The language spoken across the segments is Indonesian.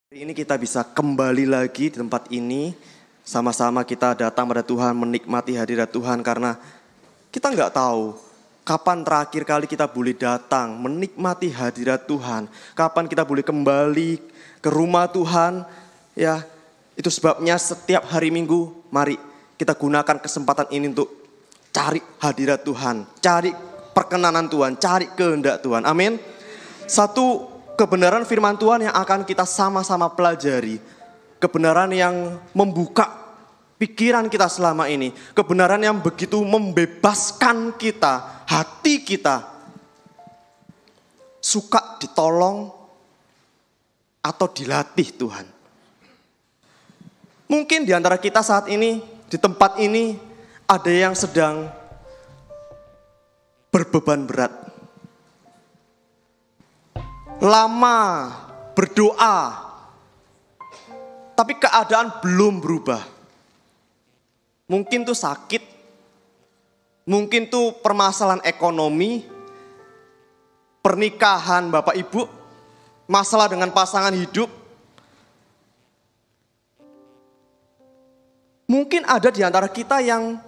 Hari ini kita bisa kembali lagi di tempat ini. Sama-sama kita datang pada Tuhan, menikmati hadirat Tuhan. Karena kita nggak tahu kapan terakhir kali kita boleh datang, menikmati hadirat Tuhan. Kapan kita boleh kembali ke rumah Tuhan. Ya, itu sebabnya setiap hari Minggu, mari kita gunakan kesempatan ini untuk cari hadirat Tuhan. Cari perkenanan Tuhan, cari kehendak Tuhan. Amin. Satu kebenaran firman Tuhan yang akan kita sama-sama pelajari. Kebenaran yang membuka pikiran kita selama ini. Kebenaran yang begitu membebaskan kita, hati kita. Suka ditolong atau dilatih Tuhan. Mungkin di antara kita saat ini, di tempat ini, ada yang sedang berbeban berat. Lama berdoa, tapi keadaan belum berubah. Mungkin tuh sakit, mungkin tuh permasalahan ekonomi, pernikahan Bapak Ibu, masalah dengan pasangan hidup. Mungkin ada di antara kita yang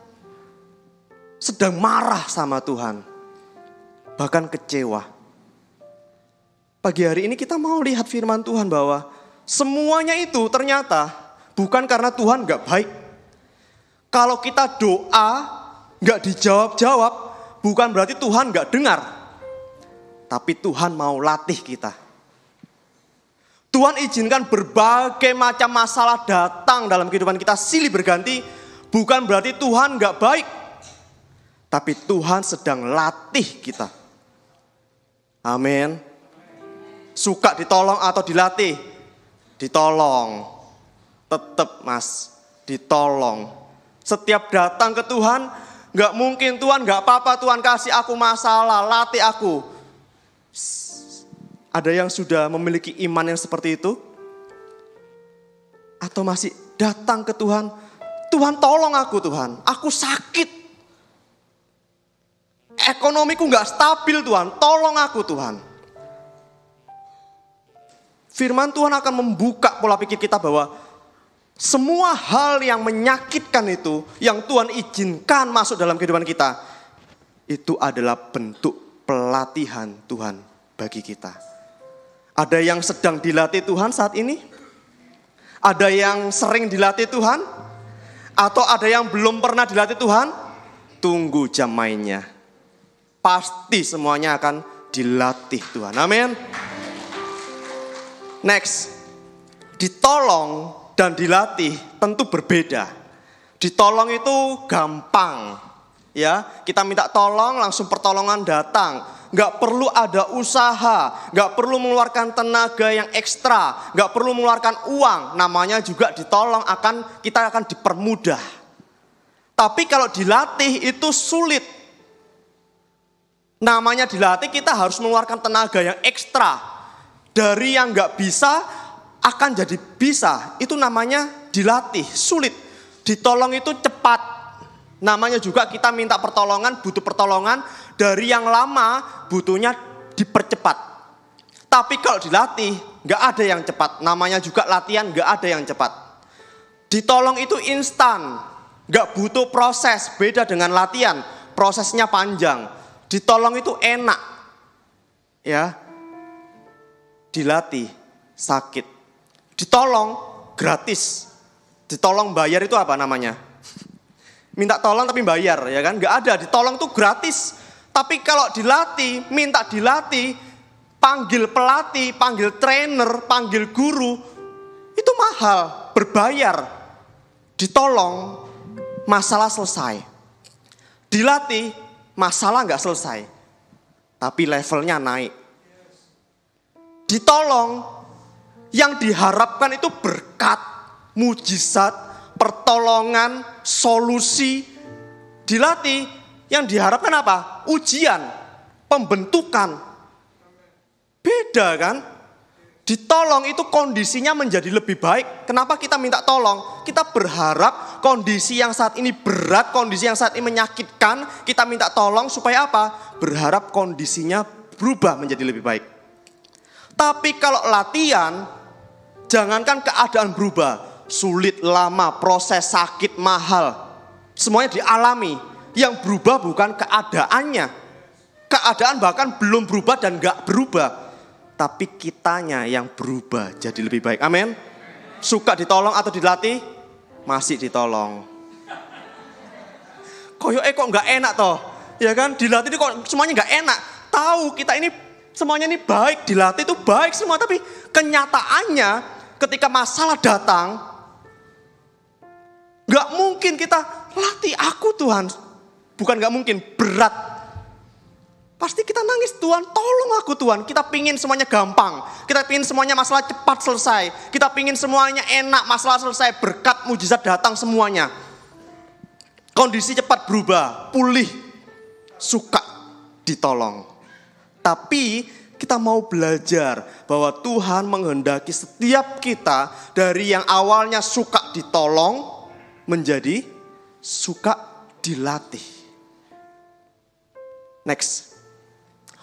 sedang marah sama Tuhan, bahkan kecewa. Pagi hari ini kita mau lihat firman Tuhan bahwa semuanya itu ternyata bukan karena Tuhan gak baik. Kalau kita doa gak dijawab-jawab, bukan berarti Tuhan gak dengar. Tapi Tuhan mau latih kita. Tuhan izinkan berbagai macam masalah datang dalam kehidupan kita silih berganti, bukan berarti Tuhan gak baik. Tapi Tuhan sedang latih kita. Amin. Suka ditolong atau dilatih? Ditolong. Tetap mas, ditolong. Setiap datang ke Tuhan, gak mungkin Tuhan gak apa-apa Tuhan kasih aku masalah, latih aku. Ada yang sudah memiliki iman yang seperti itu? Atau masih datang ke Tuhan, Tuhan tolong aku Tuhan, aku sakit. Ekonomiku gak stabil Tuhan, tolong aku Tuhan. Firman Tuhan akan membuka pola pikir kita bahwa semua hal yang menyakitkan itu, yang Tuhan izinkan masuk dalam kehidupan kita, itu adalah bentuk pelatihan Tuhan bagi kita. Ada yang sedang dilatih Tuhan saat ini? Ada yang sering dilatih Tuhan? Atau ada yang belum pernah dilatih Tuhan? Tunggu jam mainnya. Pasti semuanya akan dilatih Tuhan. Amin. Next, ditolong dan dilatih tentu berbeda. Ditolong itu gampang, ya. Kita minta tolong, langsung pertolongan datang. Gak perlu ada usaha, gak perlu mengeluarkan tenaga yang ekstra, gak perlu mengeluarkan uang. Namanya juga ditolong, kita akan dipermudah. Tapi kalau dilatih itu sulit. Namanya dilatih kita harus mengeluarkan tenaga yang ekstra. Dari yang gak bisa akan jadi bisa. Itu namanya dilatih, sulit. Ditolong itu cepat. Namanya juga kita minta pertolongan, butuh pertolongan. Dari yang lama butuhnya dipercepat. Tapi kalau dilatih gak ada yang cepat. Namanya juga latihan, gak ada yang cepat. Ditolong itu instan, gak butuh proses. Beda dengan latihan, prosesnya panjang. Ditolong itu enak. Ya, dilatih, sakit. Ditolong, gratis. Ditolong bayar itu apa namanya? Minta tolong tapi bayar, ya kan? Gak ada, ditolong tuh gratis. Tapi kalau dilatih, minta dilatih, panggil pelatih, panggil trainer, panggil guru, itu mahal, berbayar. Ditolong, masalah selesai. Dilatih, masalah gak selesai. Tapi levelnya naik. Ditolong, yang diharapkan itu berkat, mujizat, pertolongan, solusi. Dilatih, yang diharapkan apa? Ujian, pembentukan. Beda kan? Ditolong itu kondisinya menjadi lebih baik. Kenapa kita minta tolong? Kita berharap kondisi yang saat ini berat, kondisi yang saat ini menyakitkan, kita minta tolong supaya apa? Berharap kondisinya berubah menjadi lebih baik. Tapi kalau latihan, Jangankan keadaan berubah, sulit, lama, proses, sakit, mahal, semuanya dialami. Yang berubah bukan keadaannya. Keadaan bahkan belum berubah dan gak berubah. Tapi kitanya yang berubah jadi lebih baik. Amin. Suka ditolong atau dilatih? Masih ditolong. Koyoke kok gak enak toh. Ya kan, dilatih itu kok semuanya gak enak. Tahu kita ini semuanya ini baik, dilatih itu baik semua. Tapi kenyataannya ketika masalah datang, gak mungkin kita latih aku Tuhan. Bukan gak mungkin, berat. Pasti kita nangis, Tuhan tolong aku Tuhan. Kita pingin semuanya gampang. Kita pingin semuanya masalah cepat selesai. Kita pingin semuanya enak, masalah selesai. Berkat mujizat datang semuanya. Kondisi cepat berubah, pulih. Suka ditolong. Tapi kita mau belajar bahwa Tuhan menghendaki setiap kita dari yang awalnya suka ditolong menjadi suka dilatih. Next.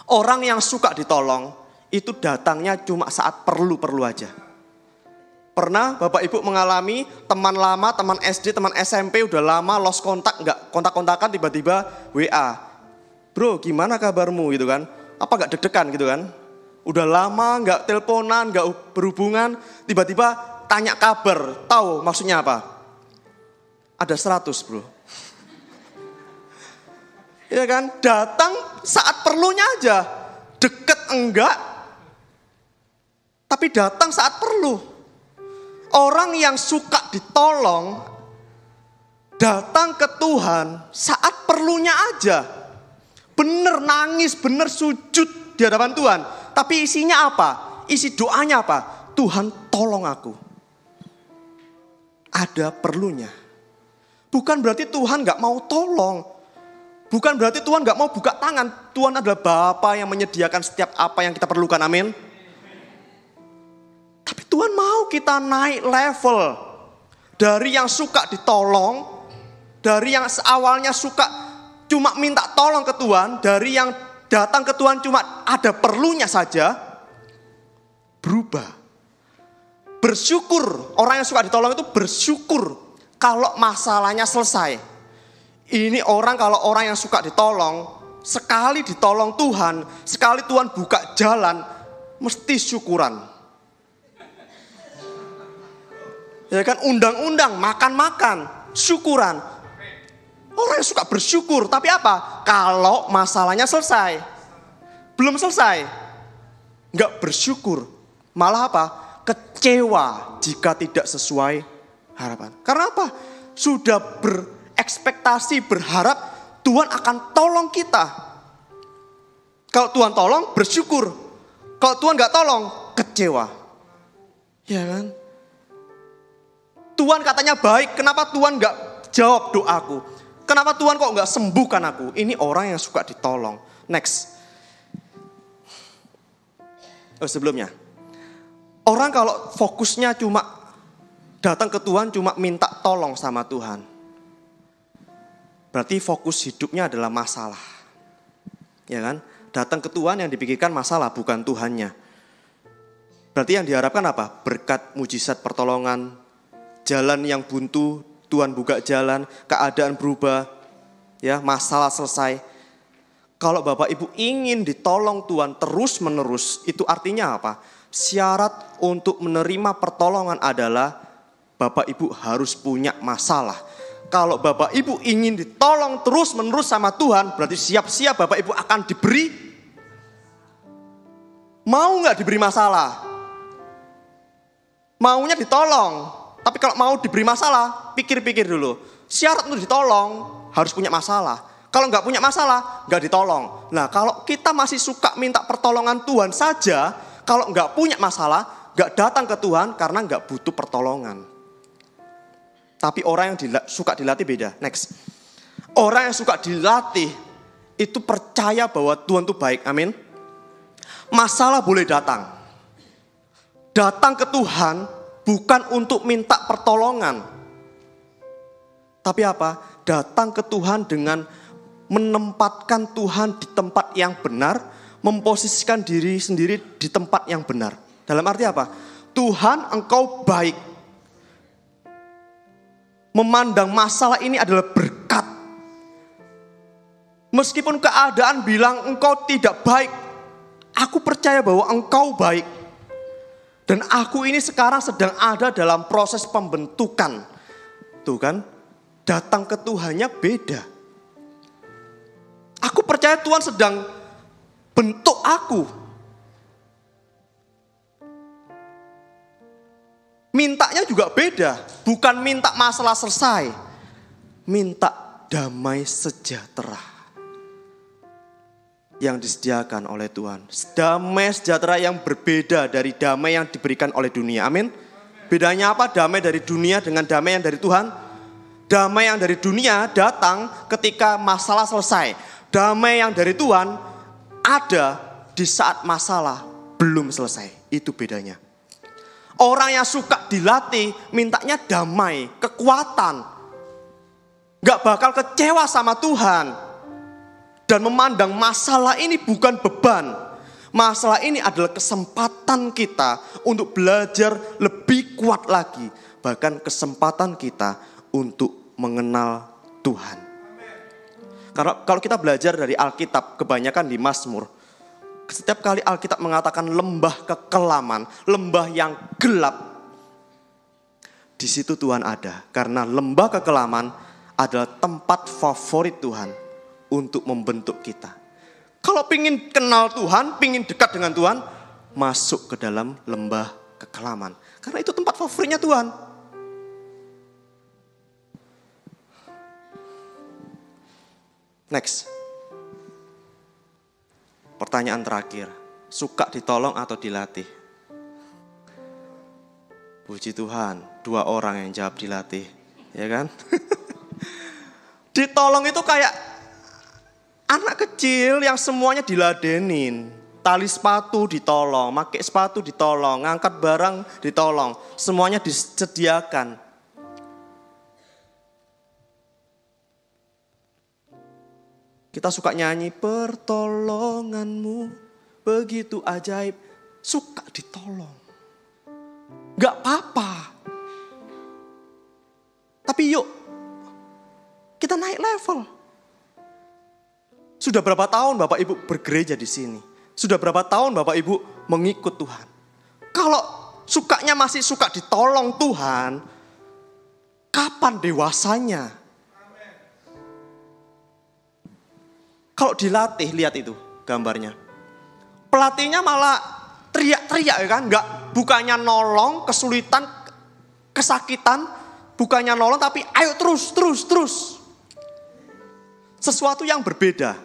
Orang yang suka ditolong itu datangnya cuma saat perlu-perlu aja. Pernah Bapak Ibu mengalami teman lama, teman SD, teman SMP udah lama lost kontak, enggak kontak-kontakan tiba-tiba WA. Bro, gimana kabarmu gitu kan? Apa gak deg-degan gitu kan? Udah lama gak teleponan, gak berhubungan, tiba-tiba tanya kabar. Tahu maksudnya apa? Ada 100 bro. Ya kan? Datang saat perlunya aja. Deket enggak, tapi datang saat perlu. Orang yang suka ditolong, datang ke Tuhan saat perlunya aja. Bener nangis, bener sujud di hadapan Tuhan. Tapi isinya apa? Isi doanya apa? Tuhan tolong aku. Ada perlunya. Bukan berarti Tuhan gak mau tolong. Bukan berarti Tuhan gak mau buka tangan. Tuhan adalah Bapa yang menyediakan setiap apa yang kita perlukan. Amin. Tapi Tuhan mau kita naik level. Dari yang suka ditolong. Dari yang awalnya suka cuma minta tolong ke Tuhan, dari yang datang ke Tuhan cuma ada perlunya saja, berubah. Bersyukur, orang yang suka ditolong itu bersyukur kalau masalahnya selesai. Ini kalau orang yang suka ditolong, sekali ditolong Tuhan, sekali Tuhan buka jalan, mesti syukuran. Ya kan, undang-undang, makan-makan, syukuran. Orang yang suka bersyukur, tapi apa? Kalau masalahnya selesai. Belum selesai. Enggak bersyukur. Malah apa? Kecewa jika tidak sesuai harapan. Karena apa? Sudah berekspektasi, berharap Tuhan akan tolong kita. Kalau Tuhan tolong, bersyukur. Kalau Tuhan enggak tolong, kecewa. Ya kan? Tuhan katanya baik, kenapa Tuhan enggak jawab doaku? Kenapa Tuhan kok enggak sembuhkan aku? Ini orang yang suka ditolong. Next. Sebelumnya. Orang kalau fokusnya cuma datang ke Tuhan cuma minta tolong sama Tuhan. Berarti fokus hidupnya adalah masalah. Ya kan? Datang ke Tuhan yang dipikirkan masalah bukan Tuhannya. Berarti yang diharapkan apa? Berkat, mujizat, pertolongan, jalan yang buntu, Tuhan buka jalan, keadaan berubah, ya masalah selesai. Kalau Bapak Ibu ingin ditolong Tuhan terus menerus, itu artinya apa? Syarat untuk menerima pertolongan adalah Bapak Ibu harus punya masalah. Kalau Bapak Ibu ingin ditolong terus menerus sama Tuhan, berarti siap-siap Bapak Ibu akan diberi. Mau gak diberi masalah? Maunya ditolong. Tapi kalau mau diberi masalah, pikir-pikir dulu. Syarat untuk ditolong harus punya masalah. Kalau nggak punya masalah, nggak ditolong. Nah, kalau kita masih suka minta pertolongan Tuhan saja, kalau nggak punya masalah, nggak datang ke Tuhan karena nggak butuh pertolongan. Tapi orang yang suka dilatih beda. Next. Orang yang suka dilatih itu percaya bahwa Tuhan itu baik. Amin. Masalah boleh datang. Datang ke Tuhan bukan untuk minta pertolongan. Tapi apa? Datang ke Tuhan dengan menempatkan Tuhan di tempat yang benar. Memposisikan diri sendiri di tempat yang benar. Dalam arti apa? Tuhan engkau baik. Memandang masalah ini adalah berkat. Meskipun keadaan bilang engkau tidak baik, aku percaya bahwa engkau baik. Dan aku ini sekarang sedang ada dalam proses pembentukan. Tuh kan, datang ke Tuhannya beda. Aku percaya Tuhan sedang bentuk aku. Mintanya juga beda. Bukan minta masalah selesai. Minta damai sejahtera yang disediakan oleh Tuhan. Damai sejahtera yang berbeda dari damai yang diberikan oleh dunia. Amin. Bedanya apa damai dari dunia dengan damai yang dari Tuhan? Damai yang dari dunia datang ketika masalah selesai. Damai yang dari Tuhan ada di saat masalah belum selesai. Itu bedanya. Orang yang suka dilatih mintanya damai, kekuatan. Gak bakal kecewa sama Tuhan. Dan memandang masalah ini bukan beban. Masalah ini adalah kesempatan kita untuk belajar lebih kuat lagi. Bahkan kesempatan kita untuk mengenal Tuhan. Karena kalau kita belajar dari Alkitab, kebanyakan di Mazmur. Setiap kali Alkitab mengatakan lembah kekelaman, lembah yang gelap. Di situ Tuhan ada. Karena lembah kekelaman adalah tempat favorit Tuhan untuk membentuk kita. Kalau pingin kenal Tuhan, pingin dekat dengan Tuhan, masuk ke dalam lembah kekelaman. Karena itu tempat favoritnya Tuhan. Next. Pertanyaan terakhir. Suka ditolong atau dilatih? Puji Tuhan, 2 orang yang jawab dilatih. Ya kan? Ditolong itu kayak anak kecil yang semuanya diladenin. Tali sepatu ditolong, pakai sepatu ditolong, ngangkat barang ditolong. Semuanya disediakan. Kita suka nyanyi, pertolonganmu begitu ajaib. Suka ditolong. Gak apa-apa. Tapi yuk, kita naik level. Sudah berapa tahun Bapak Ibu bergereja di sini? Sudah berapa tahun Bapak Ibu mengikut Tuhan? Kalau sukanya masih suka ditolong Tuhan, kapan dewasanya? Kalau dilatih, lihat itu gambarnya. Pelatihnya malah teriak-teriak ya kan? Bukannya nolong, kesulitan, kesakitan, bukannya nolong tapi ayo terus. Sesuatu yang berbeda.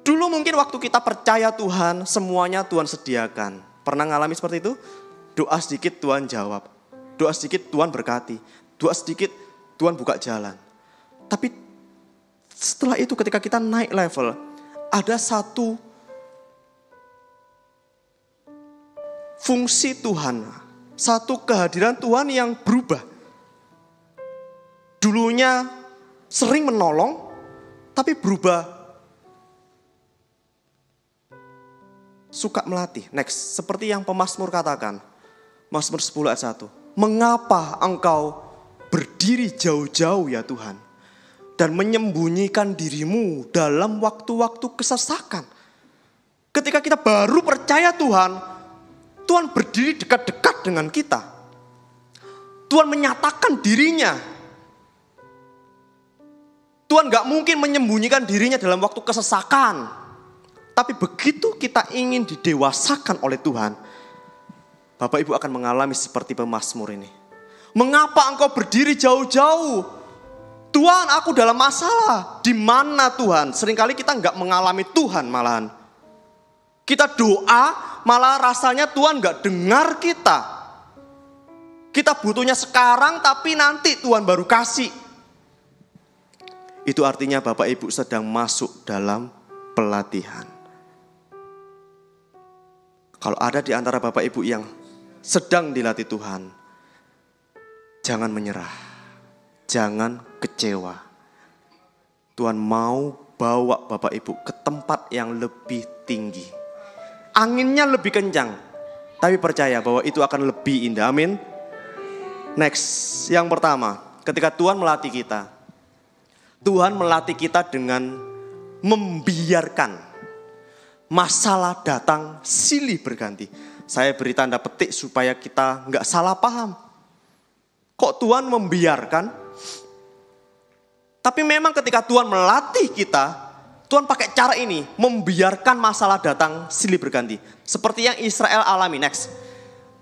Dulu mungkin waktu kita percaya Tuhan, semuanya Tuhan sediakan. Pernah ngalami seperti itu? Doa sedikit Tuhan jawab. Doa sedikit Tuhan berkati. Doa sedikit Tuhan buka jalan. Tapi setelah itu ketika kita naik level, ada satu fungsi Tuhan. Satu kehadiran Tuhan yang berubah. Dulunya sering menolong, tapi berubah. Suka melatih. Next, seperti yang pemazmur katakan. Mazmur 10 ayat 1. Mengapa engkau berdiri jauh-jauh ya Tuhan? Dan menyembunyikan dirimu dalam waktu-waktu kesesakan. Ketika kita baru percaya Tuhan, Tuhan berdiri dekat-dekat dengan kita. Tuhan menyatakan dirinya. Tuhan gak mungkin menyembunyikan dirinya dalam waktu kesesakan. Tapi begitu kita ingin didewasakan oleh Tuhan, Bapak Ibu akan mengalami seperti pemazmur ini. Mengapa engkau berdiri jauh-jauh? Tuhan, aku dalam masalah. Di mana Tuhan? Seringkali kita nggak mengalami Tuhan malahan. Kita doa, malah rasanya Tuhan nggak dengar kita. Kita butuhnya sekarang, tapi nanti Tuhan baru kasih. Itu artinya Bapak Ibu sedang masuk dalam pelatihan. Kalau ada di antara Bapak Ibu yang sedang dilatih Tuhan, jangan menyerah, jangan kecewa. Tuhan mau bawa Bapak Ibu ke tempat yang lebih tinggi. Anginnya lebih kencang, Tapi percaya bahwa itu akan lebih indah. Amin. Next, yang pertama, ketika Tuhan melatih kita. Tuhan melatih kita dengan membiarkan masalah datang silih berganti. Saya beri tanda petik supaya kita nggak salah paham. Kok Tuhan membiarkan? Tapi memang ketika Tuhan melatih kita, Tuhan pakai cara ini, membiarkan masalah datang silih berganti. Seperti yang Israel alami. Next.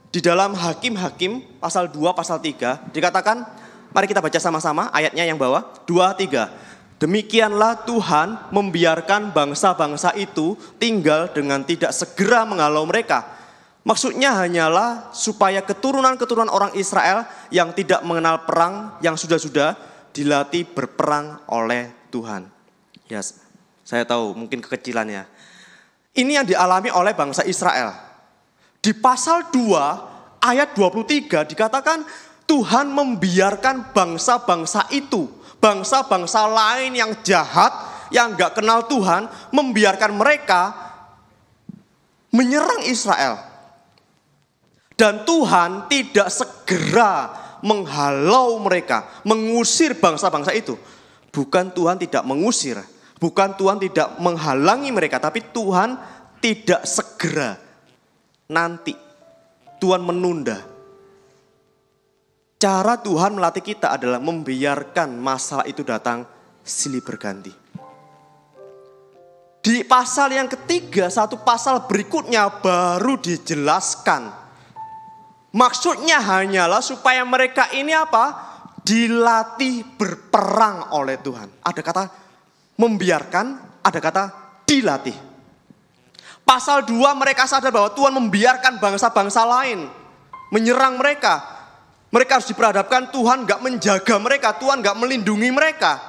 Di dalam Hakim-Hakim pasal 2, pasal 3, dikatakan, mari kita baca sama-sama ayatnya yang bawah, 2, 3. Demikianlah Tuhan membiarkan bangsa-bangsa itu tinggal dengan tidak segera menghalau mereka. Maksudnya hanyalah supaya keturunan-keturunan orang Israel yang tidak mengenal perang, yang sudah-sudah dilatih berperang oleh Tuhan. Yes, saya tahu mungkin kekecilannya. Ini yang dialami oleh bangsa Israel. Di pasal 2 ayat 23 dikatakan Tuhan membiarkan bangsa-bangsa itu, bangsa-bangsa lain yang jahat, yang gak kenal Tuhan, membiarkan mereka menyerang Israel. Dan Tuhan tidak segera menghalau mereka, mengusir bangsa-bangsa itu. Bukan Tuhan tidak mengusir, bukan Tuhan tidak menghalangi mereka, tapi Tuhan tidak segera. Nanti Tuhan menunda. Cara Tuhan melatih kita adalah membiarkan masalah itu datang silih berganti. Di pasal yang ketiga, satu pasal berikutnya baru dijelaskan. Maksudnya hanyalah supaya mereka ini apa? Dilatih berperang oleh Tuhan. Ada kata membiarkan, ada kata dilatih. Pasal 2 mereka sadar bahwa Tuhan membiarkan bangsa-bangsa lain menyerang mereka. Mereka harus diperhadapkan Tuhan gak menjaga mereka, Tuhan gak melindungi mereka.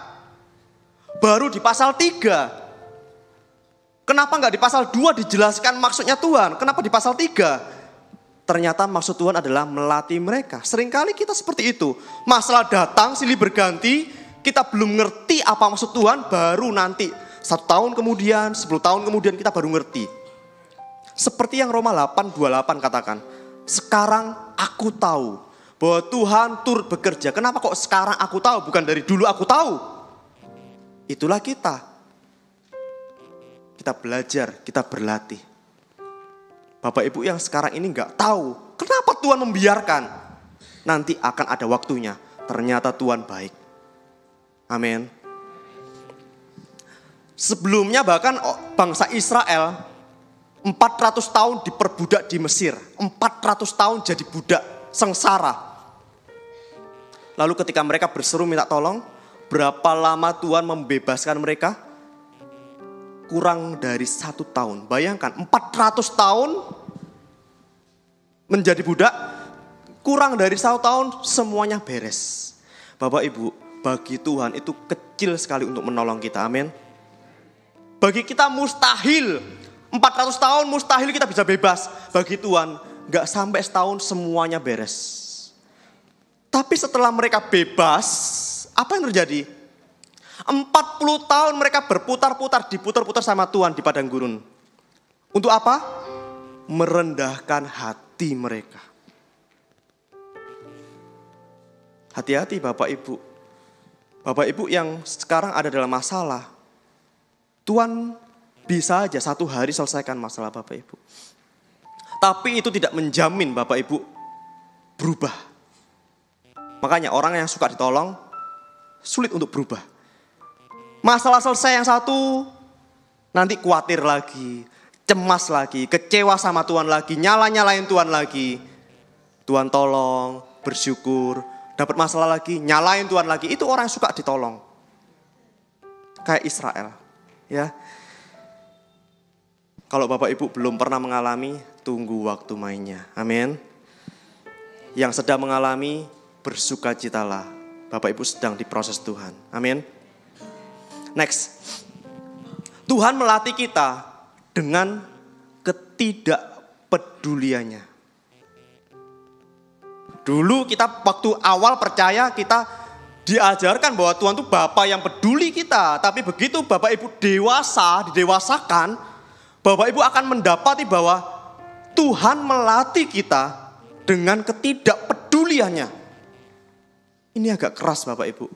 Baru di pasal 3. Kenapa gak di pasal 2 dijelaskan maksudnya Tuhan? Kenapa di pasal 3? Ternyata maksud Tuhan adalah melatih mereka. Seringkali kita seperti itu. Masalah datang silih berganti, kita belum ngerti apa maksud Tuhan, baru nanti 1 tahun kemudian, 10 tahun kemudian kita baru ngerti. Seperti yang Roma 8:28 katakan. Sekarang aku tahu bahwa Tuhan turut bekerja. Kenapa kok sekarang aku tahu? Bukan dari dulu aku tahu. Itulah kita. Kita belajar, kita berlatih. Bapak Ibu yang sekarang ini gak tahu. Kenapa Tuhan membiarkan? Nanti akan ada waktunya. Ternyata Tuhan baik. Amin. Sebelumnya bahkan bangsa Israel 400 tahun diperbudak di Mesir. 400 tahun jadi budak. Sengsara. Lalu ketika mereka berseru minta tolong, berapa lama Tuhan membebaskan mereka? Kurang dari 1 tahun. Bayangkan 400 tahun menjadi budak, kurang dari 1 tahun semuanya beres. Bapak Ibu, bagi Tuhan itu kecil sekali untuk menolong kita. Amin. Bagi kita mustahil, 400 tahun mustahil kita bisa bebas. Bagi Tuhan gak sampai setahun semuanya beres. Tapi setelah mereka bebas, apa yang terjadi? 40 tahun mereka berputar-putar, diputar-putar sama Tuhan di padang gurun. Untuk apa? Merendahkan hati mereka. Hati-hati Bapak Ibu. Bapak Ibu yang sekarang ada dalam masalah. Tuhan bisa aja 1 hari selesaikan masalah Bapak Ibu. Tapi itu tidak menjamin Bapak Ibu berubah. Makanya orang yang suka ditolong sulit untuk berubah. Masalah selesai yang satu, nanti khawatir lagi, cemas lagi, kecewa sama Tuhan lagi, nyala-nyalain Tuhan lagi. Tuhan tolong, bersyukur, dapat masalah lagi, nyalain Tuhan lagi. Itu orang yang suka ditolong. Kayak Israel, ya. Kalau Bapak Ibu belum pernah mengalami, tunggu waktu mainnya. Amin. Yang sedang mengalami, bersukacitalah. Bapak Ibu sedang diproses Tuhan. Amin. Next. Tuhan melatih kita dengan ketidakpeduliannya. Dulu kita waktu awal percaya, kita diajarkan bahwa Tuhan itu Bapa yang peduli kita. Tapi begitu Bapak Ibu dewasa, didewasakan, Bapak Ibu akan mendapati bahwa Tuhan melatih kita dengan ketidakpeduliannya. Ini agak keras Bapak Ibu.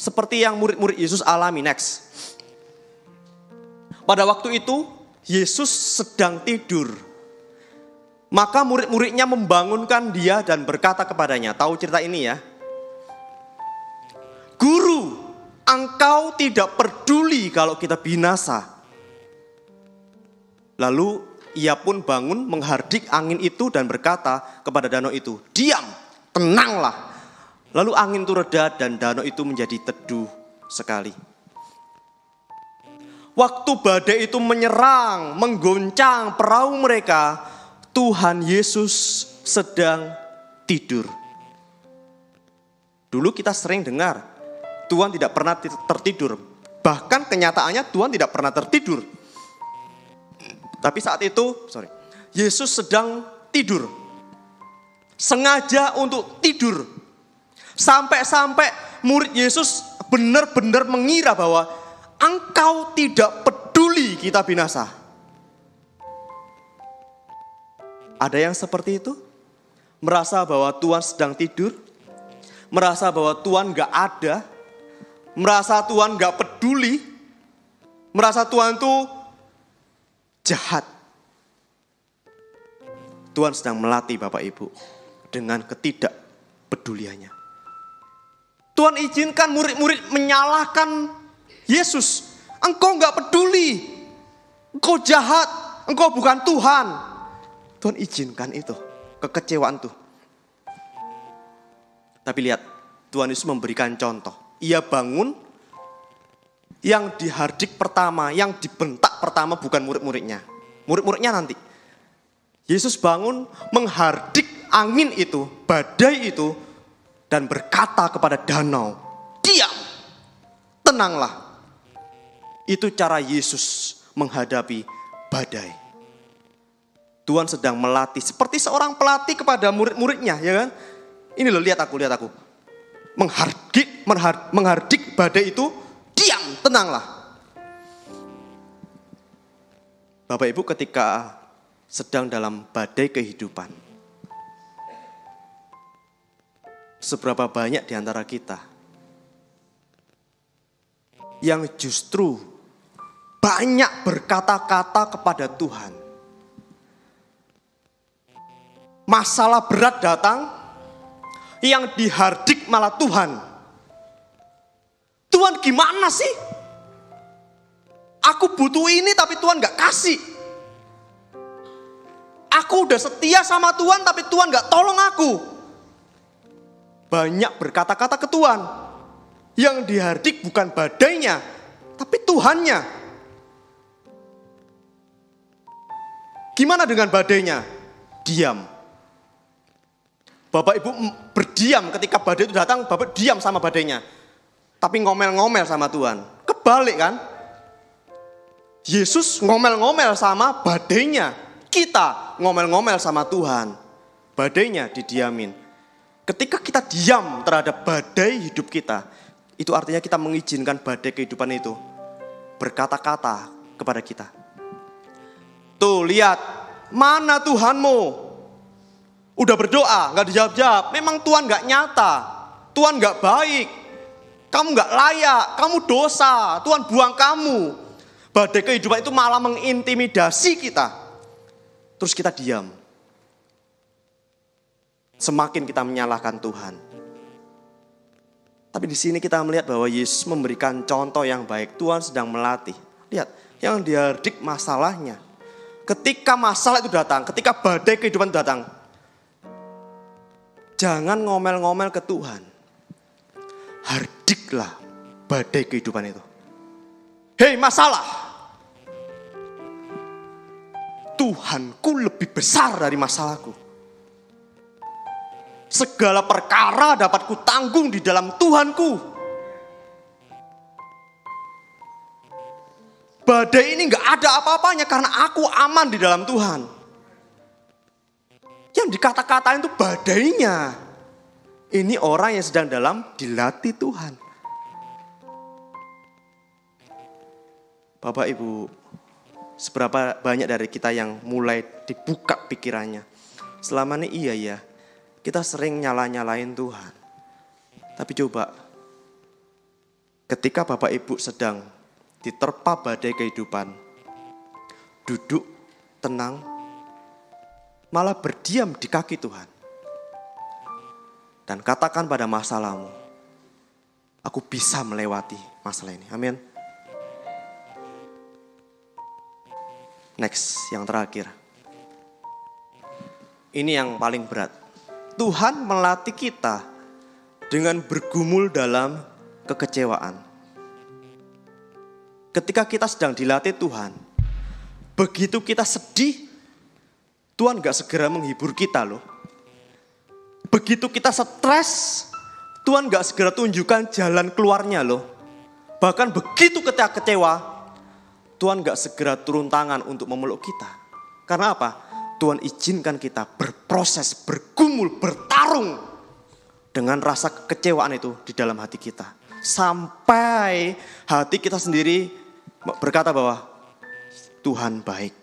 Seperti yang murid-murid Yesus alami. Next. Pada waktu itu Yesus sedang tidur. Maka murid-muridnya membangunkan dia dan berkata kepadanya. Tahu cerita ini ya? Guru, engkau tidak peduli kalau kita binasa. Lalu ia pun bangun menghardik angin itu dan berkata kepada danau itu, diam, tenanglah. Lalu angin itu reda dan danau itu menjadi teduh sekali. Waktu badai itu menyerang, menggoncang perahu mereka, Tuhan Yesus sedang tidur. Dulu kita sering dengar, Tuhan tidak pernah tertidur. Bahkan kenyataannya Tuhan tidak pernah tertidur. Tapi saat itu, Yesus sedang tidur. Sengaja untuk tidur. Sampai-sampai murid Yesus benar-benar mengira bahwa engkau tidak peduli kita binasa. Ada yang seperti itu? Merasa bahwa Tuhan sedang tidur? Merasa bahwa Tuhan gak ada? Merasa Tuhan gak peduli? Merasa Tuhan itu jahat. Tuhan sedang melatih Bapak Ibu dengan ketidakpeduliannya. Tuhan izinkan murid-murid menyalahkan Yesus. Engkau gak peduli. Engkau jahat. Engkau bukan Tuhan. Tuhan izinkan itu. Kekecewaan itu. Tapi lihat. Tuhan Yesus memberikan contoh. Ia bangun. Yang dihardik pertama, yang dibentak pertama bukan murid-muridnya. Murid-muridnya nanti. Yesus bangun menghardik angin itu, badai itu, dan berkata kepada danau, diam, tenanglah. Itu cara Yesus menghadapi badai. Tuhan sedang melatih, seperti seorang pelatih kepada murid-muridnya, ya kan? Ini loh, lihat aku. Menghardik badai itu, diam, tenanglah. Bapak Ibu ketika sedang dalam badai kehidupan, seberapa banyak di antara kita yang justru banyak berkata-kata kepada Tuhan. Masalah berat datang, yang dihardik malah Tuhan. Tuhan gimana sih? Aku butuh ini tapi Tuhan gak kasih. Aku udah setia sama Tuhan tapi Tuhan gak tolong aku. Banyak berkata-kata ke Tuhan. Yang dihardik bukan badainya, tapi Tuhannya. Gimana dengan badainya? Diam. Bapak Ibu berdiam ketika badai itu datang, Bapak diam sama badainya. Tapi ngomel-ngomel sama Tuhan. Kebalik kan? Yesus ngomel-ngomel sama badainya. Kita ngomel-ngomel sama Tuhan. Badainya didiamin. Ketika kita diam terhadap badai hidup kita, itu artinya kita mengizinkan badai kehidupan itu berkata-kata kepada kita. Tuh lihat, mana Tuhanmu? Udah berdoa, gak dijawab-jawab. Memang Tuhan gak nyata. Tuhan gak baik. Kamu gak layak, kamu dosa, Tuhan buang kamu. Badai kehidupan itu malah mengintimidasi kita. Terus kita diam. Semakin kita menyalahkan Tuhan. Tapi di sini kita melihat bahwa Yesus memberikan contoh yang baik. Tuhan sedang melatih. Lihat, yang dihardik masalahnya. Ketika masalah itu datang, ketika badai kehidupan itu datang, jangan ngomel-ngomel ke Tuhan. Hardiklah badai kehidupan itu. Hei masalah, Tuhanku lebih besar dari masalahku. Segala perkara dapat kutanggung di dalam Tuhanku. Badai ini gak ada apa-apanya karena aku aman di dalam Tuhan. Yang dikata-katain itu badainya. Ini orang yang sedang dilatih Tuhan. Bapak Ibu, seberapa banyak dari kita yang mulai dibuka pikirannya. Selama ini iya ya, kita sering nyalain Tuhan. Tapi coba, ketika Bapak Ibu sedang diterpa badai kehidupan, duduk tenang, malah berdiam di kaki Tuhan. Dan katakan pada masalahmu, aku bisa melewati masalah ini. Amin. Next, yang terakhir. Ini yang paling berat. Tuhan melatih kita dengan bergumul dalam kekecewaan. Ketika kita sedang dilatih Tuhan, begitu kita sedih, Tuhan gak segera menghibur kita loh. Begitu kita stres, Tuhan gak segera tunjukkan jalan keluarnya loh. Bahkan begitu ketika kecewa, Tuhan gak segera turun tangan untuk memeluk kita. Karena apa? Tuhan izinkan kita berproses, bergumul, bertarung dengan rasa kekecewaan itu di dalam hati kita. Sampai hati kita sendiri berkata bahwa Tuhan baik.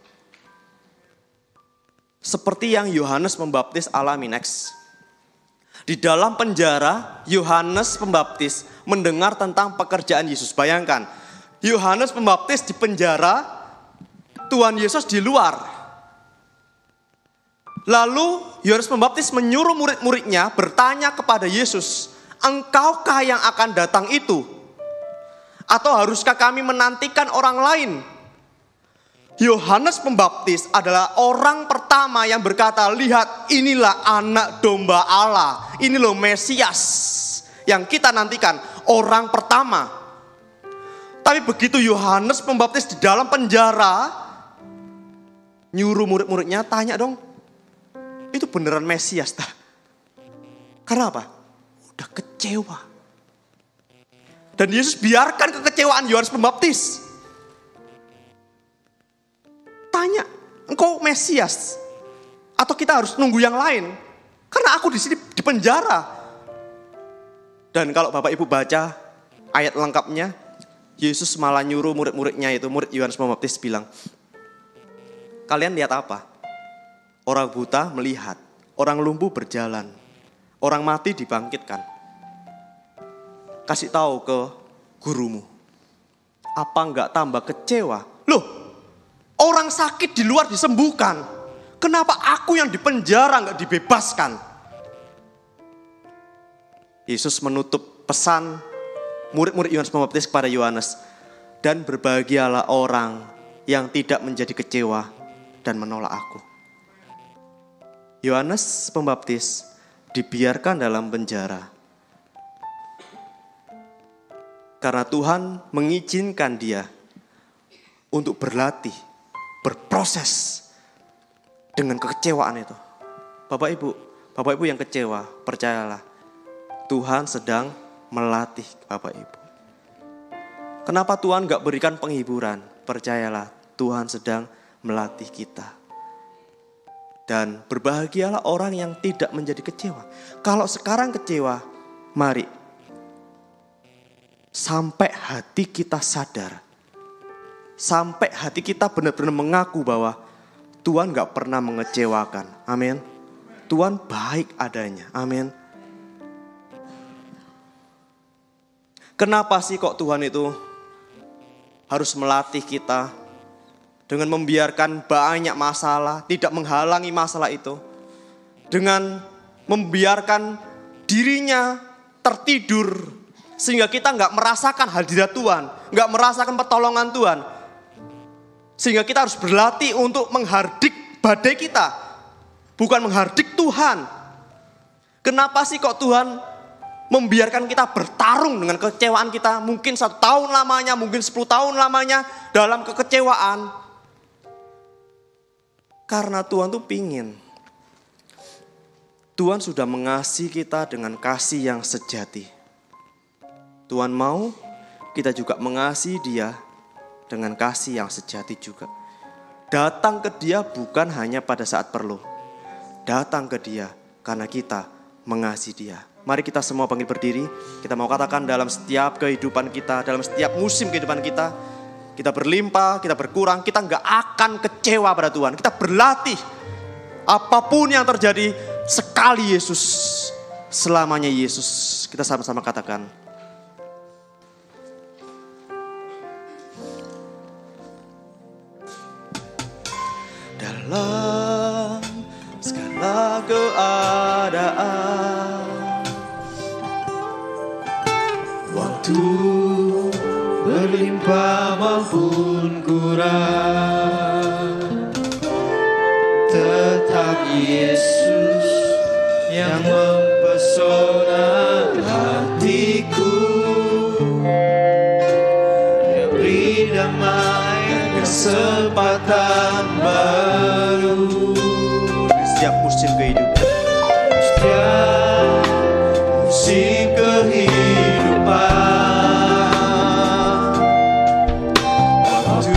Seperti yang Yohanes Pembaptis alami next. Di dalam penjara, Yohanes Pembaptis mendengar tentang pekerjaan Yesus. Bayangkan, Yohanes Pembaptis di penjara, Tuhan Yesus di luar. Lalu Yohanes Pembaptis menyuruh murid-muridnya bertanya kepada Yesus, engkaukah yang akan datang itu? Atau haruskah kami menantikan orang lain? Yohanes Pembaptis adalah orang pertama yang berkata, lihat inilah anak domba Allah. Ini loh Mesias yang kita nantikan, orang pertama. Tapi begitu Yohanes Pembaptis di dalam penjara, nyuruh murid-muridnya tanya dong, itu beneran Mesias tak? Karena apa? Udah kecewa. Dan Yesus biarkan kekecewaan Yohanes Pembaptis. Tanya, engkau Mesias? Atau kita harus nunggu yang lain? Karena aku di sini di penjara. Dan kalau Bapak Ibu baca ayat lengkapnya, Yesus malah nyuruh murid-muridnya itu, murid Yohanes Pembaptis bilang, kalian lihat apa? Orang buta melihat, orang lumpuh berjalan, orang mati dibangkitkan. Kasih tahu ke gurumu. Apa enggak tambah kecewa? Loh, orang sakit di luar disembuhkan. Kenapa aku yang di penjara enggak dibebaskan? Yesus menutup pesan murid-murid Yohanes Pembaptis kepada Yohanes, dan berbahagialah orang yang tidak menjadi kecewa dan menolak aku. Yohanes Pembaptis dibiarkan dalam penjara karena Tuhan mengizinkan dia untuk berlatih, berproses dengan kekecewaan itu. Bapak Ibu yang kecewa, percayalah, Tuhan sedang melatih Bapak Ibu. Kenapa Tuhan gak berikan penghiburan? Percayalah, Tuhan sedang melatih kita. Dan berbahagialah orang yang tidak menjadi kecewa. Kalau sekarang kecewa, mari sampai hati kita sadar. Sampai hati kita benar-benar mengaku bahwa Tuhan gak pernah mengecewakan. Amin. Tuhan baik adanya. Amin. Kenapa sih kok Tuhan itu harus melatih kita dengan membiarkan banyak masalah, tidak menghalangi masalah itu, dengan membiarkan dirinya tertidur sehingga kita nggak merasakan hadirat Tuhan, nggak merasakan pertolongan Tuhan, sehingga kita harus berlatih untuk menghardik badai kita, bukan menghardik Tuhan. Kenapa sih kok Tuhan membiarkan kita bertarung dengan kekecewaan kita, mungkin 1 tahun lamanya, mungkin 10 tahun lamanya dalam kekecewaan? Karena Tuhan tuh pingin. Tuhan sudah mengasihi kita dengan kasih yang sejati. Tuhan mau kita juga mengasihi Dia dengan kasih yang sejati juga. Datang ke Dia bukan hanya pada saat perlu. Datang ke Dia karena kita mengasihi Dia. Mari kita semua panggil berdiri. Kita mau katakan dalam setiap kehidupan kita, dalam setiap musim kehidupan kita, kita berlimpah, kita berkurang, kita nggak akan kecewa pada Tuhan. Kita berlatih, apapun yang terjadi, sekali Yesus, selamanya Yesus. Kita sama-sama katakan. Dalam segala keadaan, waktu berlimpah maupun kurang, tetap Yesus yang mempesona hatiku. Dia beri damai, kesempatan baru di setiap musim kehidupan. Setiap musim kehidupan, waktu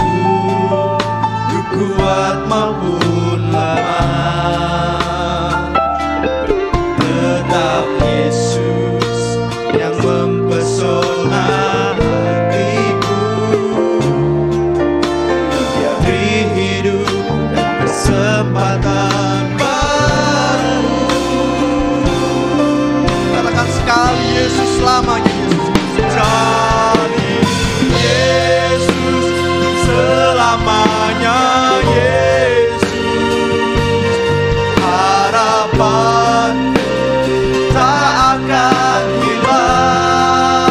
ku kuat maupun lemah, tetap Yesus yang mempesona hatiku. Dia beri hidup dan kesempatan baru. Katakan sekali, Yesus selamanya, Yesus jadi Yesus selamanya, Yesus harapan tak akan hilang,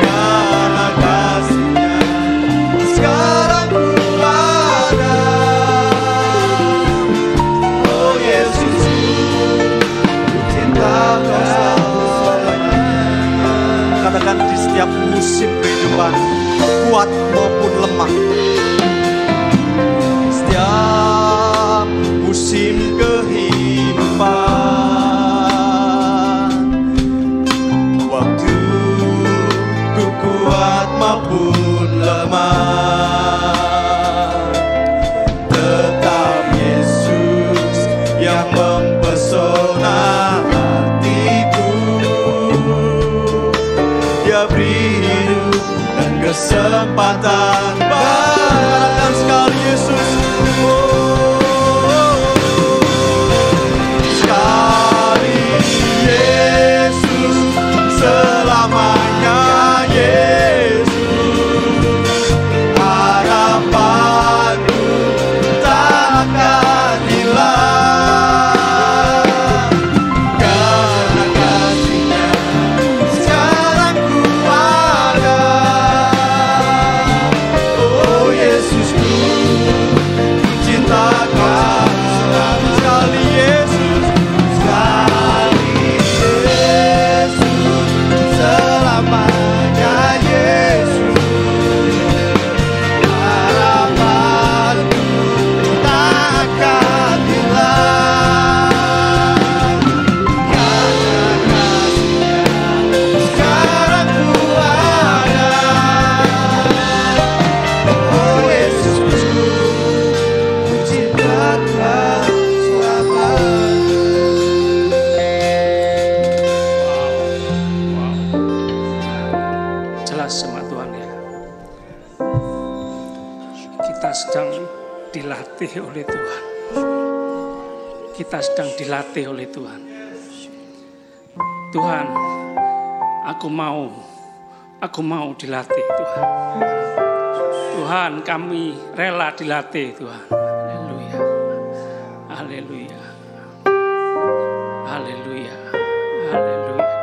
karena kasih-Nya sekarang ku ada. Oh Yesus, ku cinta Kau selamanya. Katakan di setiap musim kehidupan, kuat maupun lemah, setiap musim kehidupan, waktu ku kuat maupun lemah, tetap Yesus yang mempesona hatiku. Dia beri hidup dan kesempatan baru sekali, Yesus. Sekali Yesus selamanya, Yesus harapanku tak akan hilang, karena kasih-Nya sekarang ku ada. Oh Yesusku, ku cintakan sekali Yesus, sekali Yesus selamanya, Yesus harapanku tak akan hilang, karena kasih-Nya sekarang ku ada. Oh Yesusku, ku cintakan selamanya. Jelas sama Tuhan ya. Kita sedang dilatih oleh Tuhan. Kita sedang dilatih oleh Tuhan. Tuhan, aku mau dilatih Tuhan. Tuhan, kami rela dilatih Tuhan. Haleluya. Haleluya. Haleluya. Haleluya.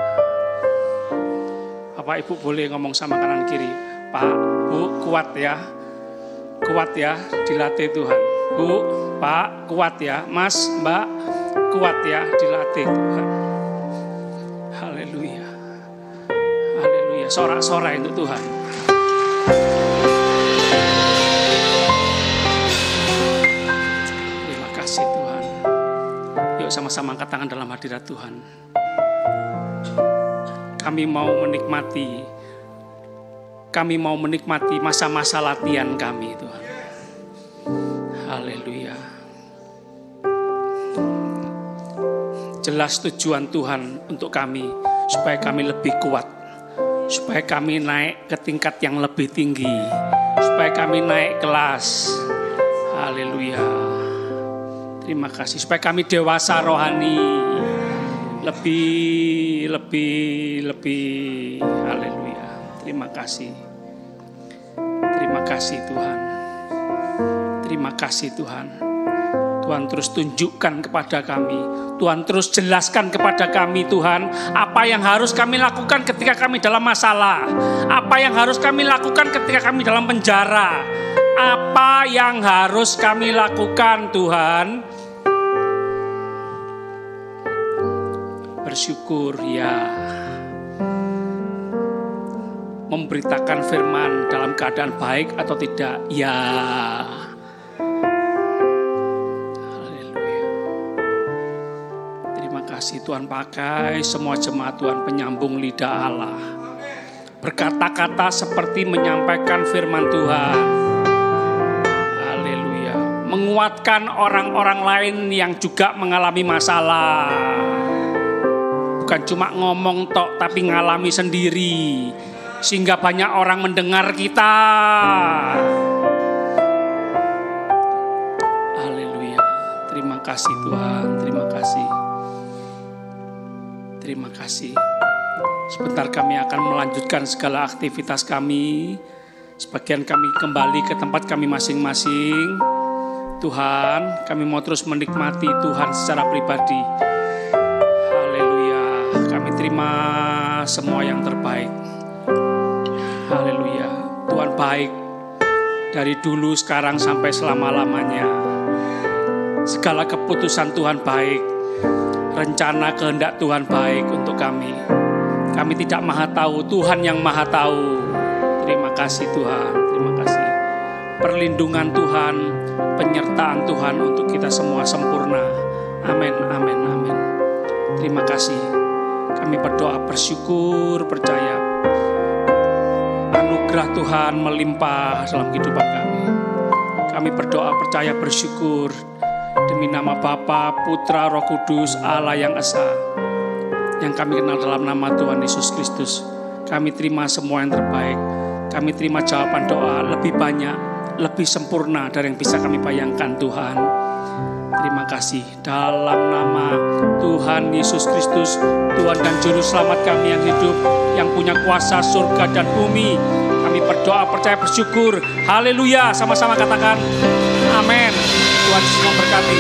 Bapak Ibu boleh ngomong sama kanan kiri. Pak, Bu, kuat ya. Kuat ya, dilatih Tuhan. Bu, Pak, kuat ya. Mas, Mbak, kuat ya, dilatih Tuhan. Haleluya. Haleluya. Sorak-sorai untuk Tuhan. Terima kasih Tuhan. Yuk sama-sama angkat tangan dalam hadirat Tuhan. Kami mau menikmati masa-masa latihan kami Tuhan. Haleluya. Jelas tujuan Tuhan untuk kami, supaya kami lebih kuat, supaya kami naik ke tingkat yang lebih tinggi, supaya kami naik kelas. Haleluya. Terima kasih, supaya kami dewasa rohani, lebih. Haleluya. Terima kasih. Terima kasih Tuhan. Terima kasih Tuhan. Tuhan terus tunjukkan kepada kami, Tuhan terus jelaskan kepada kami Tuhan, apa yang harus kami lakukan ketika kami dalam masalah, apa yang harus kami lakukan ketika kami dalam penjara, apa yang harus kami lakukan Tuhan. Bersyukur ya, memberitakan firman dalam keadaan baik atau tidak, ya. Kasih Tuhan, pakai semua jemaat Tuhan penyambung lidah Allah, berkata-kata seperti menyampaikan firman Tuhan. Haleluya. Menguatkan orang-orang lain yang juga mengalami masalah, bukan cuma ngomong tok tapi ngalami sendiri, sehingga banyak orang mendengar kita. Haleluya. Terima kasih Tuhan, terima kasih. Terima kasih. Sebentar kami akan melanjutkan segala aktivitas kami. Sebagian kami kembali ke tempat kami masing-masing. Tuhan, kami mau terus menikmati Tuhan secara pribadi. Haleluya. Kami terima semua yang terbaik. Haleluya. Tuhan baik dari dulu, sekarang, sampai selama-lamanya. Segala keputusan Tuhan baik. Rencana kehendak Tuhan baik untuk kami. Kami tidak maha tahu, Tuhan yang maha tahu. Terima kasih Tuhan, terima kasih. Perlindungan Tuhan, penyertaan Tuhan untuk kita semua sempurna. Amin, amin, amin. Terima kasih. Kami berdoa, bersyukur, percaya anugerah Tuhan melimpah dalam kehidupan kami. Kami berdoa, percaya, bersyukur demi nama Bapa, Putra, Roh Kudus, Allah yang Esa, yang kami kenal dalam nama Tuhan Yesus Kristus. Kami terima semua yang terbaik. Kami terima jawaban doa lebih banyak, lebih sempurna dari yang bisa kami bayangkan Tuhan. Terima kasih. Dalam nama Tuhan Yesus Kristus, Tuhan dan Juru Selamat kami yang hidup, yang punya kuasa surga dan bumi, kami berdoa, percaya, bersyukur. Haleluya. Sama-sama katakan amin. Tuhan Yesus memberkati.